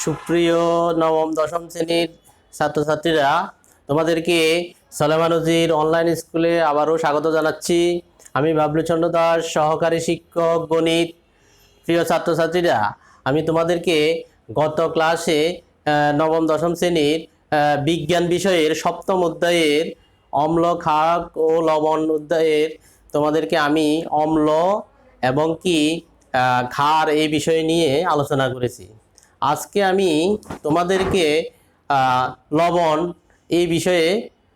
সুপ্রিয় নবম দশম শ্রেণীর ছাত্রছাত্রীরা, তোমাদেরকে সলেমানুজির অনলাইন স্কুলে আবারও স্বাগত জানাচ্ছি। আমি বাবলুচন্দ্র দাস, সহকারী শিক্ষক গণিত। প্রিয় ছাত্রছাত্রীরা, আমি তোমাদেরকে গত ক্লাসে নবম দশম শ্রেণীর বিজ্ঞান বিষয়ের সপ্তম অধ্যায়ের অম্ল, ক্ষার ও লবণ অধ্যায়ের তোমাদেরকে আমি অম্ল এবং কি ক্ষার এই বিষয় নিয়ে আলোচনা করেছি। আজকে আমি তোমাদেরকে লবণ এই বিষয়ে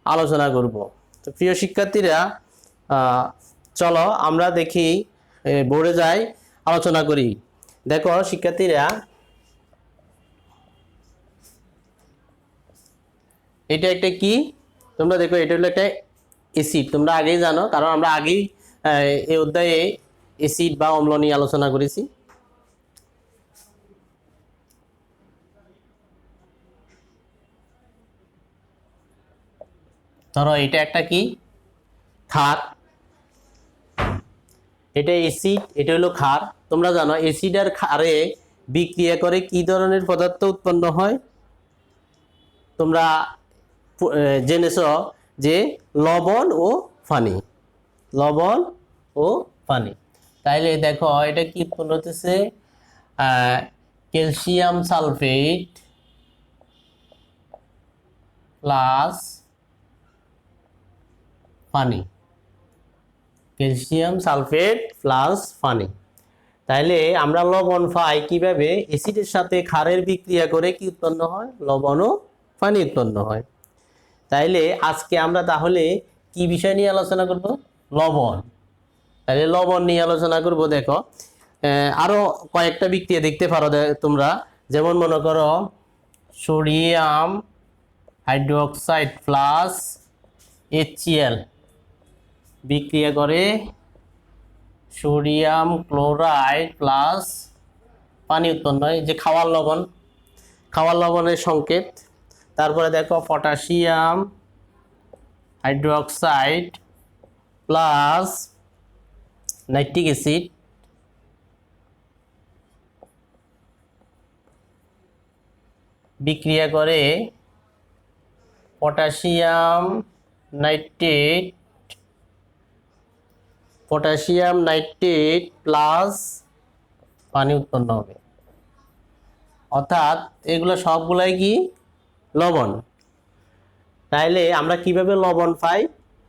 আলোচনা করব। তো প্রিয় শিক্ষার্থীরা, চলো আমরা দেখি, বোর্ডে যাই, আলোচনা করি। দেখো শিক্ষার্থীরা, এটা একটা কি, তোমরা দেখো, এটা হলো একটা অ্যাসিড। তোমরা আগেই জানো, কারণ আমরা আগেই এই অধ্যায়ে অ্যাসিড বা অম্ল নিয়ে আলোচনা করেছি। ধরো এটা একটা কি, ক্ষার। এটা অ্যাসিড, এটা হলো ক্ষার। তোমরা জানো অ্যাসিড আর ক্ষারে বিক্রিয়া করে কি ধরনের পদার্থ উৎপন্ন হয়? তোমরা জেনেছ যে লবণ ও পানি, লবণ ও পানি। তাইলে দেখো এটা কি উৎপন্ন হতেছে, ক্যালসিয়াম সালফেট প্লাস পানি, ক্যালসিয়াম সালফেট প্লাস পানি। তাইলে আমরা লবণ পাই কিভাবে? অ্যাসিডের সাথে ক্ষারের বিক্রিয়া করে কি উৎপন্ন হয়? লবণ ও পানি উৎপন্ন হয়। তাইলে আজকে আমরা তাহলে কি বিষয় নিয়ে আলোচনা করব? লবণ। তাহলে লবণ নিয়ে আলোচনা করব। দেখো আরো কয়েকটা বিক্রিয়া দেখতে পারো তোমরা, যেমন মনে করো সোডিয়াম হাইড্রোক্সাইড প্লাস HCl বিক্রিয়া করে সোডিয়াম ক্লোরাইড প্লাস পানি উৎপন্ন হয়, যে খাওয়ার লবণ, খাওয়ার লবণের সংকেত। তারপরে দেখো potassium hydroxide plus nitric acid বিক্রিয়া করে potassium nitrate, potassium nitrate plus পানি উৎপন্ন হবে। অর্থাৎ এগুলো সবগুলাই কি? লবণ। তাইলে আমরা কিভাবে লবণ পাই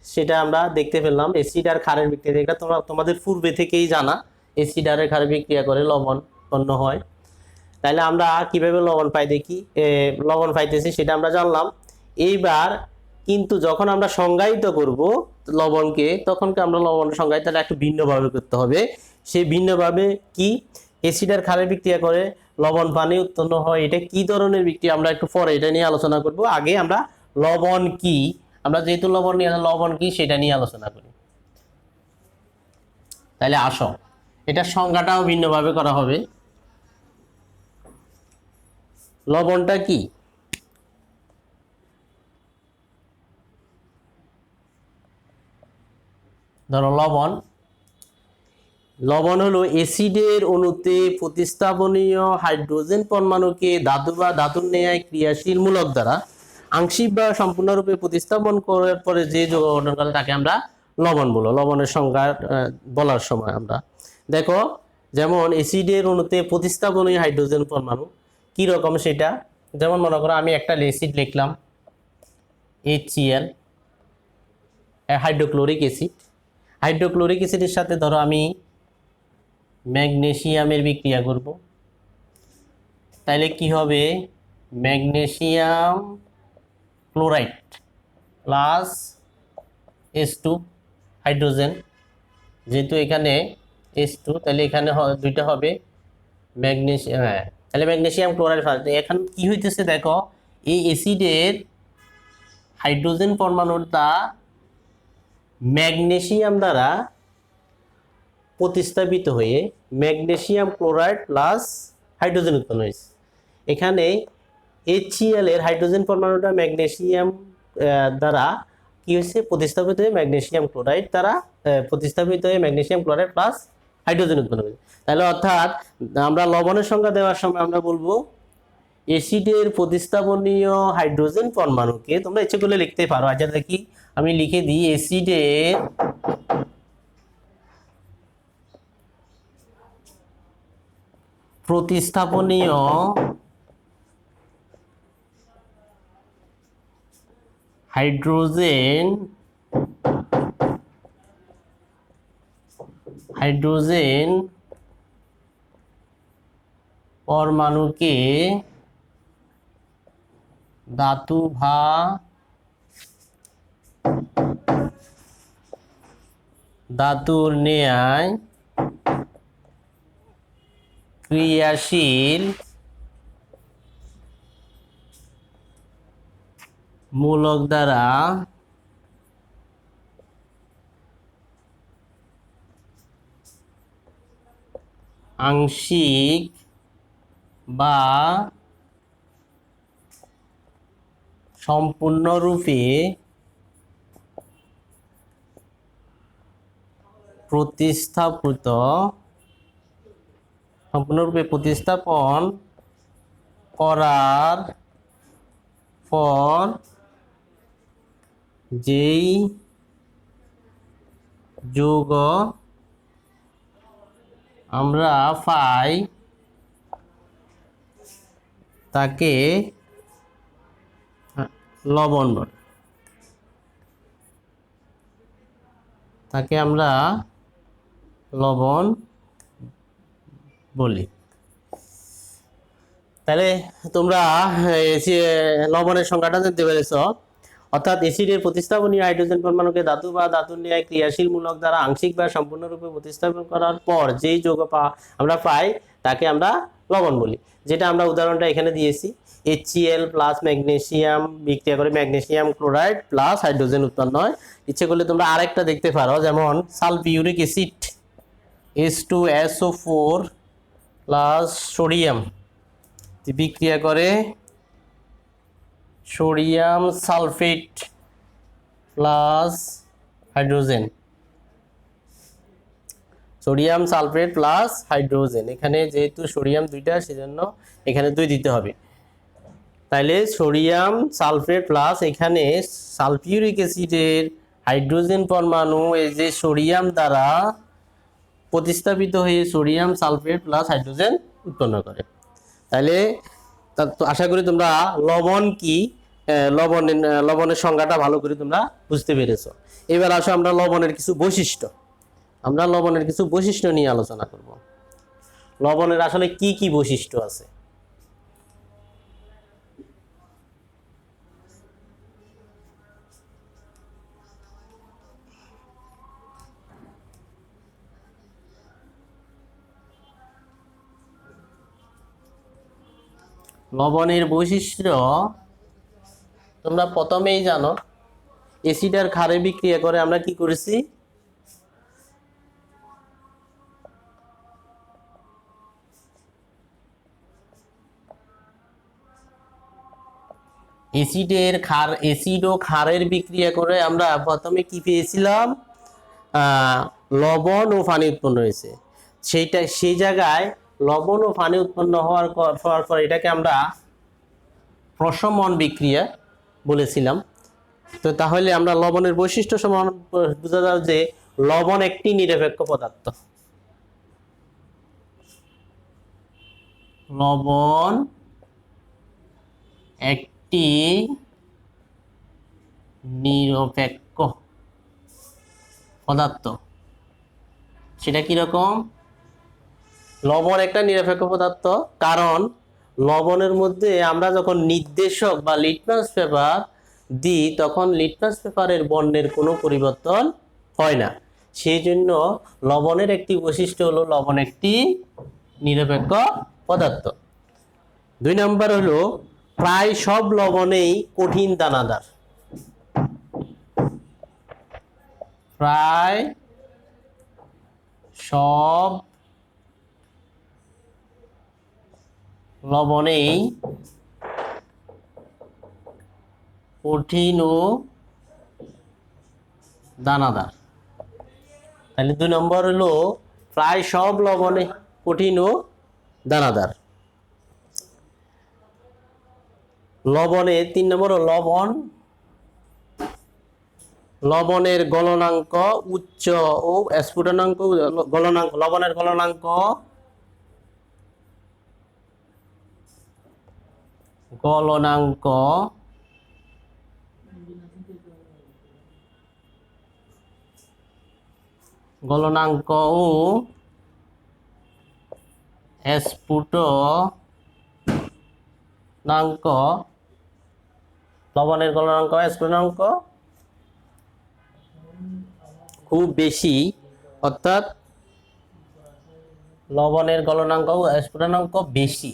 সেটা আমরা দেখতে পেলাম। অ্যাসিড আর ক্ষারের বিক্রিয়া, এটা তোমাদের পূর্বে থেকেই জানা, অ্যাসিড আর ক্ষারের বিক্রিয়া করে লবণ উৎপন্ন হয়। তাইলে আমরা কিভাবে লবণ পাই দেখি, লবণ পাইতেছি সেটা আমরা জানলাম। এইবার কিন্তু যখন আমরা সংজ্ঞায়িত করব লবণকে, তখন আমরা লবণের সংজ্ঞায়িতটা একটু ভিন্নভাবে করতে হবে। সেই ভিন্নভাবে কি? অ্যাসিড আর ক্ষারের বিক্রিয়া করে লবণ পানি উৎপন্ন হয়। এটা কি ধরনের বিক্রিয়া আমরা একটু পরে এটা নিয়ে আলোচনা করব। আগে আমরা লবণ কি, আমরা যেহেতু লবণ নিয়ে লবণ কি সেটা নিয়ে আলোচনা করি। তাহলে আসো, এটার সংজ্ঞাটাও ভিন্নভাবে করা হবে। লবণটা কি? ধরো লবণ, লবণ হলো অ্যাসিডের অণুতে প্রতিস্থাপনীয় হাইড্রোজেন পরমাণুকে ধাতু বা ধাতুর ন্যায় ক্রিয়াশীল মূলক দ্বারা আংশিক বা সম্পূর্ণরূপে প্রতিস্থাপন করার পরে যে যৌগ গঠন করে তাকে আমরা লবণ বলো। লবণের সংজ্ঞা বলার সময় আমরা দেখো, যেমন অ্যাসিডের অণুতে প্রতিস্থাপনীয় হাইড্রোজেন পরমাণু কি রকম সেটা, যেমন মনে করো আমি একটা অ্যাসিড লিখলাম HCl, হাইড্রোক্লোরিক অ্যাসিড। হাইড্রোক্লোরিক অ্যাসিডের সাথে ধরো আমি ম্যাগনেসিয়ামের বিক্রিয়া করব। তাইলে কি হবে? Magnesium chloride plus H2 hydrogen, যেহেতু এখানে H2, তাহলে এখানে দুইটা হবে ম্যাগনেসিয়াম। হ্যাঁ, তাহলে ম্যাগনেসিয়াম ক্লোরাইড। এখন কি হইতেছে দেখো, এই অ্যাসিডের হাইড্রোজেন পরমাণুটা ম্যাগনেসিয়াম দ্বারা প্রতিস্থাপিত হয়ে ম্যাগনেসিয়াম ক্লোরাইড প্লাস হাইড্রোজেন উৎপন্ন হয়েছে। এখানে HCl এর হাইড্রোজেন পরমাণুটা ম্যাগনেসিয়াম দ্বারা কি হয়েছে? প্রতিস্থাপিত হয়ে ম্যাগনেসিয়াম ক্লোরাইড দ্বারা প্রতিস্থাপিত হয়ে ম্যাগনেসিয়াম ক্লোরাইড প্লাস হাইড্রোজেন উৎপন্ন হয়েছে। তাহলে অর্থাৎ আমরা লবণের সংখ্যা দেওয়ার সময় আমরা বলবো অ্যাসিডের প্রতিস্থাপনীয় হাইড্রোজেন পরমাণুকে তোমরা ইচ্ছে করলে লিখতে পারো। আচ্ছা দেখি আমি লিখে দিই, অ্যাসিডের প্রতিস্থাপনীয় হাইড্রোজেন পরমাণুকে ধাতুর ন্যায় ক্রিয়াশীল মূলক দ্বারা আংশিক বা সম্পূর্ণরূপে প্রতিস্থাপন করার পর যেই যৌগ আমরা পাই তাকে লবণ বলে। তাকে আমরা লবণ বলি। তাহলে তোমরা লবণের সংখ্যাটা জানতে পেরেছ। অর্থাৎ অ্যাসিডের প্রতিস্থাপনীয় হাইড্রোজেন পরমাণুকে ধাতু বা ধাতুর ন্যায় ক্রিয়াশীল মূলক দ্বারা আংশিক বা সম্পূর্ণরূপে প্রতিস্থাপন করার পর যেই যৌগ আমরা পাই তাকে আমরা লবণ বলি। যেটা আমরা উদাহরণটা এখানে দিয়েছি, HCl প্লাস ম্যাগনেসিয়াম বিক্রিয়া করে ম্যাগনেসিয়াম ক্লোরাইড প্লাস হাইড্রোজেন উৎপন্ন হয়। ইচ্ছে করলে তোমরা আরেকটা দেখতে পারো, যেমন sulphuric acid H2SO4 plus sodium বিক্রিয়া করে sodium sulphate plus hydrogen. Sodium sulphate plus hydrogen, এখানে যেহেতু সোডিয়াম দুইটা সেজন্য এখানে 2 দিতে হবে। তাইলে সোডিয়াম সালফেট প্লাস এখানে সালফিউরিক অ্যাসিডের হাইড্রোজেন পরমাণু এই যে সোডিয়াম দ্বারা প্রতিস্থাপিত হয়ে সোডিয়াম সালফেট প্লাস হাইড্রোজেন উৎপন্ন করে। তাহলে আশা করি তোমরা লবণ কি, লবণের সংজ্ঞাটা ভালো করে তোমরা বুঝতে পেরেছো। এবার আসো আমরা লবণের কিছু বৈশিষ্ট্য নিয়ে আলোচনা করব। লবণের আসলে কি কি বৈশিষ্ট্য আছে। লবণের বৈশিষ্ট্য তোমরা প্রথমেই জানো, অ্যাসিড আর ক্ষারে বিক্রিয়া করে আমরা কি করেছি, অ্যাসিড ও ক্ষারের বিক্রিয়া করে আমরা প্রথমে কি পেয়েছিলাম, লবণ ও পানি উৎপন্ন হয়েছে। সেই জায়গায় লবণ ও পানি উৎপন্ন হওয়ার পর এটাকে আমরা প্রশমন বিক্রিয়া বলেছিলাম। তো তাহলে আমরা লবণের বৈশিষ্ট্য সমান বোঝা যায় যে লবণ একটি নিরপেক্ষ পদার্থ। লবণ একটি নিরপেক্ষ পদার্থ। সেটা কিরকম? লবণ একটা নিরপেক্ষ পদার্থ কারণ লবণের মধ্যে আমরা যখন নির্দেশক বা লিটমাস পেপার দিই তখন লিটমাস পেপারের বর্ণের কোনো পরিবর্তন হয় না। সেই জন্য লবণের একটি বৈশিষ্ট্য হলো লবণ একটি নিরপেক্ষ পদার্থ। 2 নম্বর হলো প্রায় সব লবণেই কঠিন দানাদার। প্রায় সব লবণেই কঠিন ও দানাদার। তাহলে 2 নম্বর হলো প্রায় সব লবণে কঠিন ও দানাদার। লবণে 3 নম্বর লবণ, লবণের গলনাঙ্ক উচ্চ ও স্ফুটনাঙ্ক গলনাঙ্ক, লবণের গলনাঙ্ক গলনাঙ্ক গলনাঙ্ক ও স্ফুটনাঙ্ক, লবণের গলনাঙ্ক স্ফুটনাঙ্ক খুব বেশি, অর্থাৎ লবণের গলনাঙ্ক ও স্ফুটনাঙ্ক বেশি।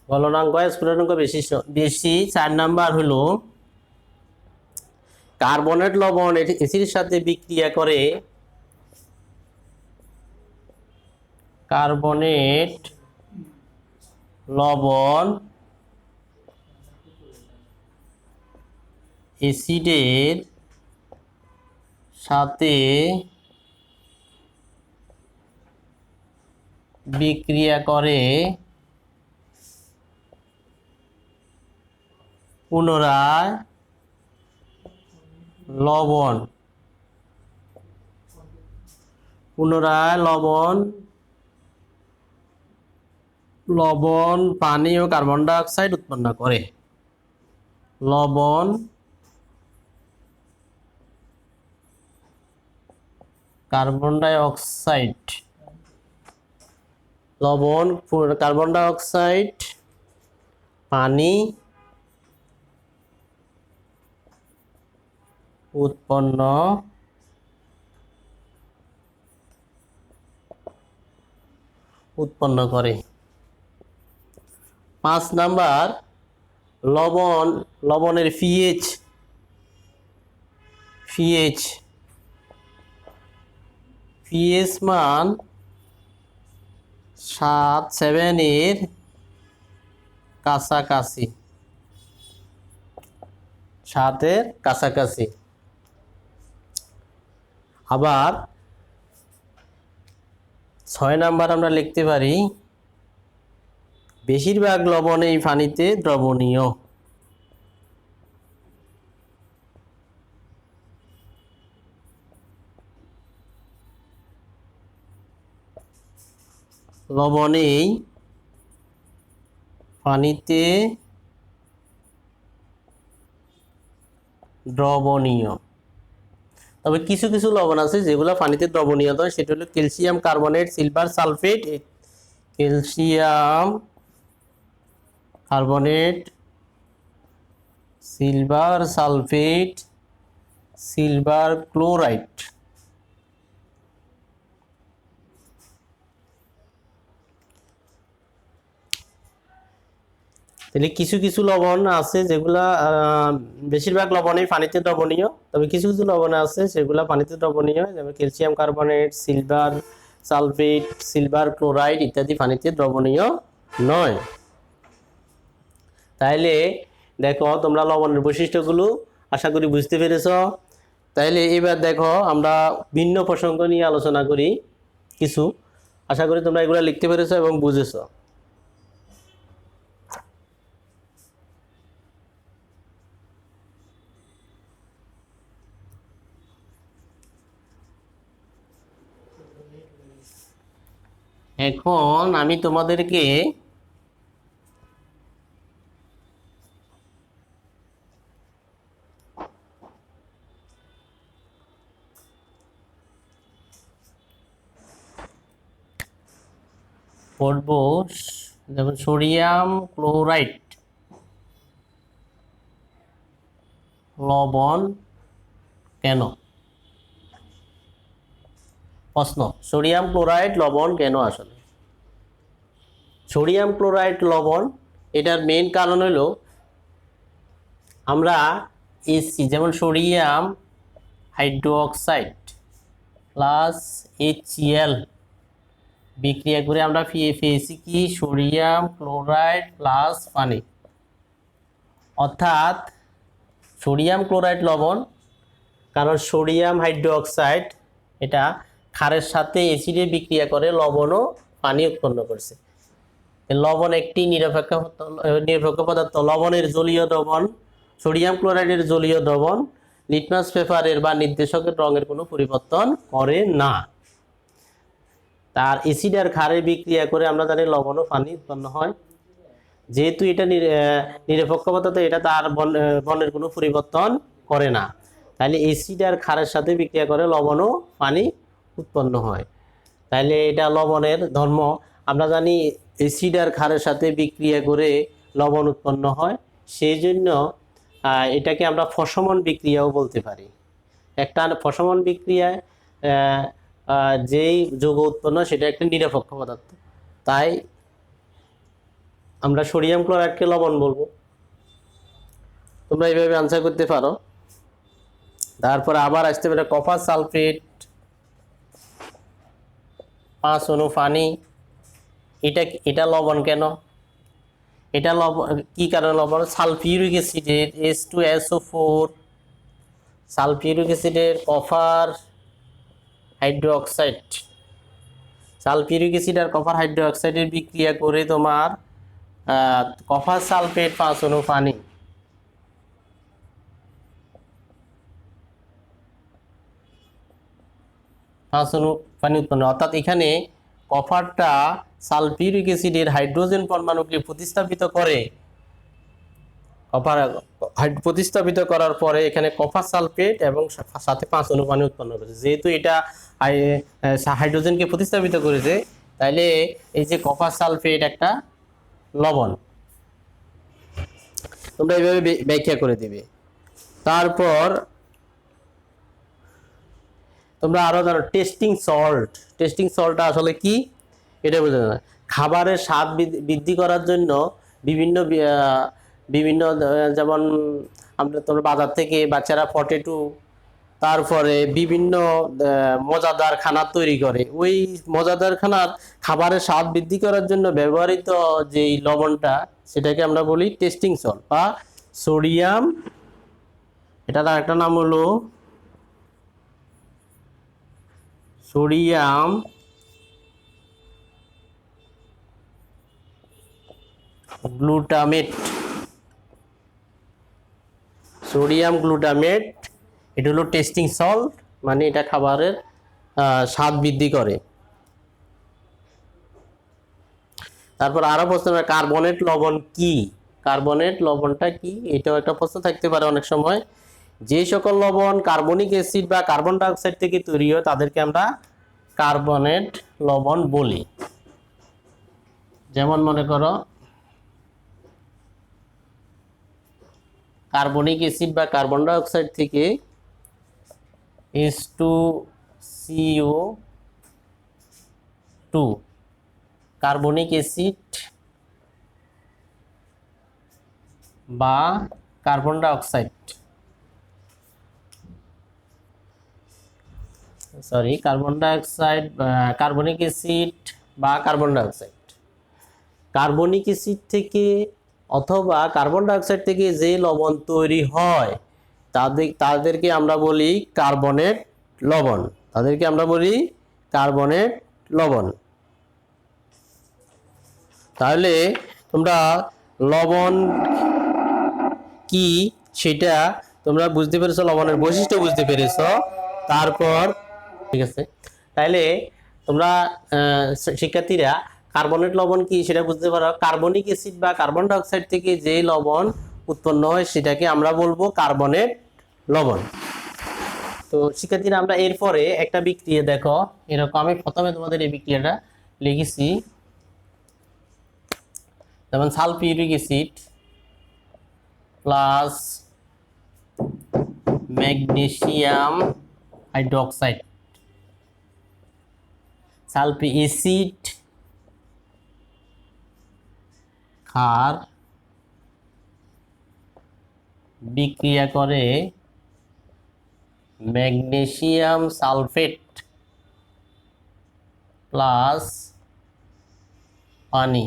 গলনাঙ্ক স্ফুটনাঙ্ক বেশি বেশি। 4 নাম্বার হলো কার্বনেট লবণ এসিডের সাথে বিক্রিয়া করে, কার্বনেট লবণ এসিডের সাথে বিক্রিয়া করে পুনরায় লবণ, লবণ পানি ও কার্বন ডাই অক্সাইড উৎপন্ন করে। লবণ কার্বন ডাই অক্সাইড, লবণ কার্বন ডাই অক্সাইড পানি উৎপন্ন করে। 5 নাম্বার লবণের পিএইচ মান 7 এর কাছাকাছি, 7 এর কাছাকাছি। আবার 6 নাম্বার আমরা লিখতে পারি বেশিরভাগ লবণ এই পানিতে দ্রবণীয়। লবণ এই পানিতে দ্রবণীয়। তবে কিছু কিছু লবণ আছে যেগুলো পানিতে দ্রবণীয় নয়, সেটা হলো calcium carbonate, silver sulphate, calcium carbonate, silver sulphate, silver chloride. তাহলে কিছু কিছু লবণ আছে যেগুলা বেশিরভাগ লবণই পানিতে দ্রবণীয়, তবে কিছু কিছু লবণ আছে সেগুলা পানিতে দ্রবণীয়, যেমন calcium carbonate, silver sulphate, silver chloride ইত্যাদি পানিতে দ্রবণীয় নয়। তাইলে দেখো তোমরা লবণের বৈশিষ্ট্যগুলো আশা করি বুঝতে পেরেছ। তাইলে এবার দেখো আমরা ভিন্ন প্রসঙ্গ নিয়ে আলোচনা করি কিছু। আশা করি তোমরা এগুলো লিখতে পেরেছ এবং বুঝেছো। এখন আমি তোমাদেরকে পড়ব, যেমন সোডিয়াম ক্লোরাইড লবণ কেন। প্রশ্ন, সোডিয়াম ক্লোরাইড লবণ কেন? আসলে সোডিয়াম ক্লোরাইড লবণ এটার মেইন কারণ হলো আমরা এসি, যেমন সোডিয়াম হাইড্রোক্সাইড প্লাস HCl বিক্রিয়া করে আমরা পেয়েছি কি সোডিয়াম ক্লোরাইড প্লাস পানি, অর্থাৎ সোডিয়াম ক্লোরাইড লবণ। কারণ সোডিয়াম হাইড্রোক্সাইড এটা ক্ষারের সাথে অ্যাসিডে বিক্রিয়া করে লবণ ও পানি উৎপন্ন করছে। লবণ একটি নিরপেক্ষ পদার্থ। লবণের জলীয় দ্রবণ, সোডিয়াম ক্লোরাইডের জলীয় দ্রবণ লিটমাস পেপারের বা নির্দেশকের রঙের কোনো পরিবর্তন করে না। তার অ্যাসিড আর ক্ষারের বিক্রিয়া করে আমরা জানি লবণ ও পানি উৎপন্ন হয়। যেহেতু এটা নিরপেক্ষ পদার্থ, এটা তার বর্ণের কোনো পরিবর্তন করে না, তাহলে অ্যাসিড আর ক্ষারের সাথে বিক্রিয়া করে লবণ ও পানি উৎপন্ন হয়। তাহলে এটা লবণের ধর্ম। আমরা জানি অ্যাসিড আর ক্ষারের সাথে বিক্রিয়া করে লবণ উৎপন্ন হয়, সেই জন্য এটাকে আমরা ফসমন বিক্রিয়াও বলতে পারি। একটা ফসমন বিক্রিয়ায় যেই যৌগ উৎপন্ন সেটা একটা নিরপেক্ষ পদার্থ, তাই আমরা সোডিয়াম ক্লোরাইডকে লবণ বলবো। তোমরা এইভাবে আনসার করতে পারো। তারপর আবার আসতে পারে কপার সালফেট 5 অণু পানি। এটা লবণ কেন? এটা লবণ কি কারণে লবণ? সালফিউরিক অ্যাসিডের H2SO4, সালফিউরিক অ্যাসিডের কপার হাইড্রোক্সাইড, সালফিউরিক অ্যাসিড আর কপার হাইড্রোক্সাইডের বিক্রিয়া করে তোমার কপার সালফেট 5 অণু পানি। পানি উৎপন্ন, অর্থাৎ এখানে কপারটা সালফিউরিক অ্যাসিডের হাইড্রোজেন পরমাণুকে প্রতিস্থাপিত করে। প্রতিস্থাপিত করার পরে এখানে কপার সালফেট এবং সাথে 5 অণু পানি উৎপন্ন করেছে। যেহেতু এটা হাইড্রোজেনকে প্রতিস্থাপিত করেছে, তাইলে এই যে কপার সালফেট একটা লবণ। তোমরা এইভাবে ব্যাখ্যা করে দিবে। তারপর তোমরা আরো জানো টেস্টিং সল্ট। টেস্টিং সল্টটা আসলে কি এটা বুঝে না। খাবারের স্বাদ বৃদ্ধি করার জন্য বিভিন্ন যেমন তোমরা বাজার থেকে বাচ্চারা পটেটো, তারপরে বিভিন্ন মজাদার খানা তৈরি করে। ওই মজাদার খাবারের স্বাদ বৃদ্ধি করার জন্য ব্যবহৃত যেই লবণটা, সেটাকে আমরা বলি টেস্টিং সল্ট বা সোডিয়াম। এটার আরেকটা নাম হলো সোডিয়াম গ্লুটামেট। সোডিয়াম গ্লুটামেট এটা হলো টেস্টিং সল্ট, মানে এটা খাবারের স্বাদ বৃদ্ধি করে। তারপর আরো প্রশ্ন, কার্বনেট লবণ কি? কার্বনেট লবণটা কি, এটাও একটা প্রশ্ন থাকতে পারে অনেক সময়। যে সকল লবণ কার্বনিক অ্যাসিড বা কার্বন ডাই অক্সাইড থেকে তৈরি হয় তাদেরকে আমরা কার্বনেট লবণ বলি। যেমন মনে করো কার্বনিক অ্যাসিড বা কার্বন ডাই অক্সাইড থেকে H2CO2, কার্বনিক অ্যাসিড বা carbon die oxide, carbonic acid বা carbon die oxide. Carbonic acid থেকে অথবা কার্বন ডাই অক্সাইড থেকে যে লবণ তৈরি হয় তাদেরকে আমরা বলি কার্বনেট লবণ। তাহলে তোমরা লবণ কি সেটা তোমরা বুঝতে পেরেছো, লবণের বৈশিষ্ট্য বুঝতে পেরেছো। তারপর ঠিক আছে, তাহলে তোমরা শিক্ষার্থীরা কার্বনেট লবণ কি সেটা বুঝতে পারো। কার্বনিক অ্যাসিড বা কার্বন ডাই অক্সাইড থেকে যে লবণ উৎপন্ন হয় সেটাকে আমরা বলবো কার্বনেট লবণ। তো শিক্ষার্থীরা আমরা এরপরে একটা বিক্রিয়া দেখো এরকম। আমি প্রথমে তোমাদের এই বিক্রিয়াটা লিখেছি, যেমন sulphuric acid plus magnesium hydroxide, sulphuric acid ক্ষার বিক্রিয়া করে ম্যাগনেসিয়াম সালফেট প্লাস পানি।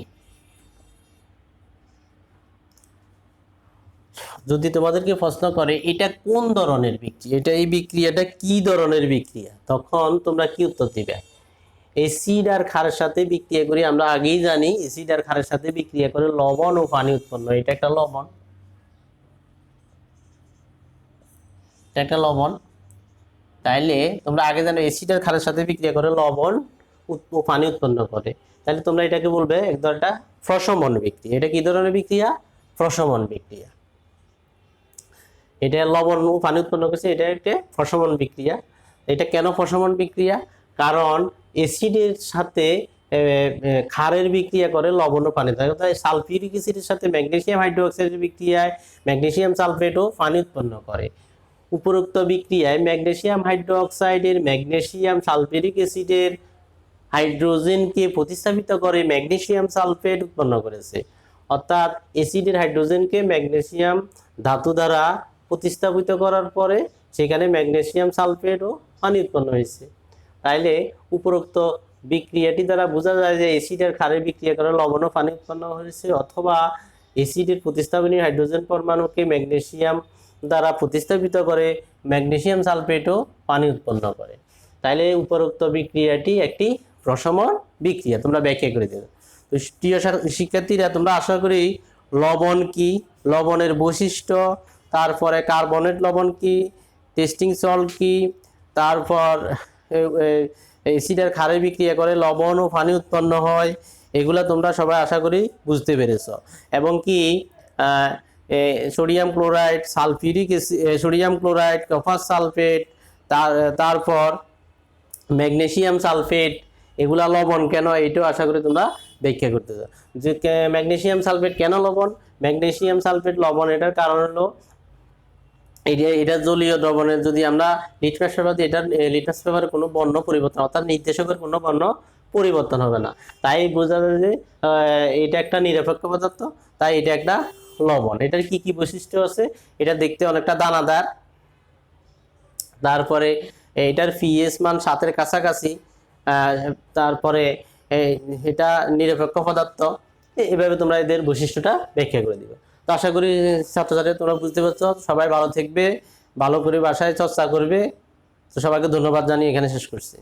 যদি তোমাদেরকে প্রশ্ন করে এটা কোন ধরনের বিক্রিয়া, এটা এই বিক্রিয়াটা কি ধরনের বিক্রিয়া, তখন তোমরা কি উত্তর দিবে? অ্যাসিড আর ক্ষারের সাথে বিক্রিয়া করি, আমরা আগেই জানি অ্যাসিড আর ক্ষারের সাথে বিক্রিয়া করে লবণ ও পানি উৎপন্ন, এটা একটা লবণ, এটা একটা লবণ। তাইলে তোমরা আগে জানো অ্যাসিড আর ক্ষারের সাথে বিক্রিয়া করে লবণ ও পানি উৎপন্ন করে, তাহলে তোমরা এটাকে বলবে এক ধরনের প্রশমন বিক্রিয়া। এটা কি ধরনের বিক্রিয়া? প্রশমন বিক্রিয়া। এটা লবণ ও পানি উৎপন্ন করছে, এটা একটা প্রশমন বিক্রিয়া। এটা কেন প্রশমন বিক্রিয়া? কারণ অ্যাসিডের সাথে ক্ষারের বিক্রিয়া করে লবণ ও পানি, তাই সালফিউরিক অ্যাসিডের সাথে ম্যাগনেসিয়াম হাইড্রোক্সাইডের বিক্রিয়ায় ম্যাগনেসিয়াম সালফেট ও পানি উৎপন্ন করে। উপরোক্ত বিক্রিয়ায় ম্যাগনেসিয়াম হাইড্রোক্সাইডের ম্যাগনেসিয়াম সালফিউরিক অ্যাসিডের হাইড্রোজেনকে প্রতিস্থাপিত করে ম্যাগনেসিয়াম সালফেট উৎপন্ন করেছে। অর্থাৎ অ্যাসিডের হাইড্রোজেনকে ম্যাগনেসিয়াম ধাতু দ্বারা প্রতিস্থাপিত করার পরে সেখানে ম্যাগনেসিয়াম সালফেট ও পানি উৎপন্ন হয়েছে। তাইলে উপরোক্ত বিক্রিয়াটি দ্বারা বোঝা যায় যে অ্যাসিড আর ক্ষারের বিক্রিয়া করে লবণ ও পানি উৎপন্ন হয়েছে, অথবা অ্যাসিডের প্রতিস্থাপনী হাইড্রোজেন পরমাণুকে ম্যাগনেসিয়াম দ্বারা প্রতিস্থাপিত করে ম্যাগনেসিয়াম সালফেট ও পানি উৎপন্ন করে। তাইলে উপরোক্ত বিক্রিয়াটি একটি প্রশমন বিক্রিয়া, তোমরা ব্যাখ্যা করে দেবে। তো প্রিয় শিক্ষার্থীরা, তোমরা আশা করি লবণ কি, লবণের বৈশিষ্ট্য, তারপরে কার্বনেট লবণ কি, টেস্টিং সল্ট কি, তারপর অ্যাসিড আর ক্ষারের বিক্রিয়া করে লবণ ও পানি উৎপন্ন হয়, এগুলা তোমরা সবাই আশা করি বুঝতে পেরেছ। এবং কি sodium chloride, sulphuric sodium chloride, copper sulphate, তারপর ম্যাগনেসিয়াম সালফেট, এগুলা লবণ কেন, এটাও আশা করি তোমরা ব্যাখ্যা করতে চাও। যে ম্যাগনেসিয়াম সালফেট কেন লবণ, ম্যাগনেসিয়াম সালফেট লবণ এটার কারণ হলো এটা জলীয় দ্রবণের, যদি আমরা লিটমাস পেপার দিই, এটার লিটমাস পেপারে কোনো বর্ণ পরিবর্তন, অর্থাৎ নির্দেশকের কোনো বর্ণ পরিবর্তন হবে না। তাই বোঝা যায় যে এটা একটা নিরপেক্ষ পদার্থ, তাই এটা একটা লবণ। এটার কি কি বৈশিষ্ট্য আছে? এটা দেখতে অনেকটা দানাদার, তারপরে এটার পিএইচ মান 7-এর কাছাকাছি, তারপরে এটা নিরপেক্ষ পদার্থ। এভাবে তোমরা এদের বৈশিষ্ট্যটা ব্যাখ্যা করে দিবে। তো আশা করি ছাত্রছাত্রী তোমরা বুঝতে পারছো। সবাই ভালো থাকবে, ভালো করে বাসায় চর্চা করবে। তো সবাইকে ধন্যবাদ জানিয়ে এখানে শেষ করছি।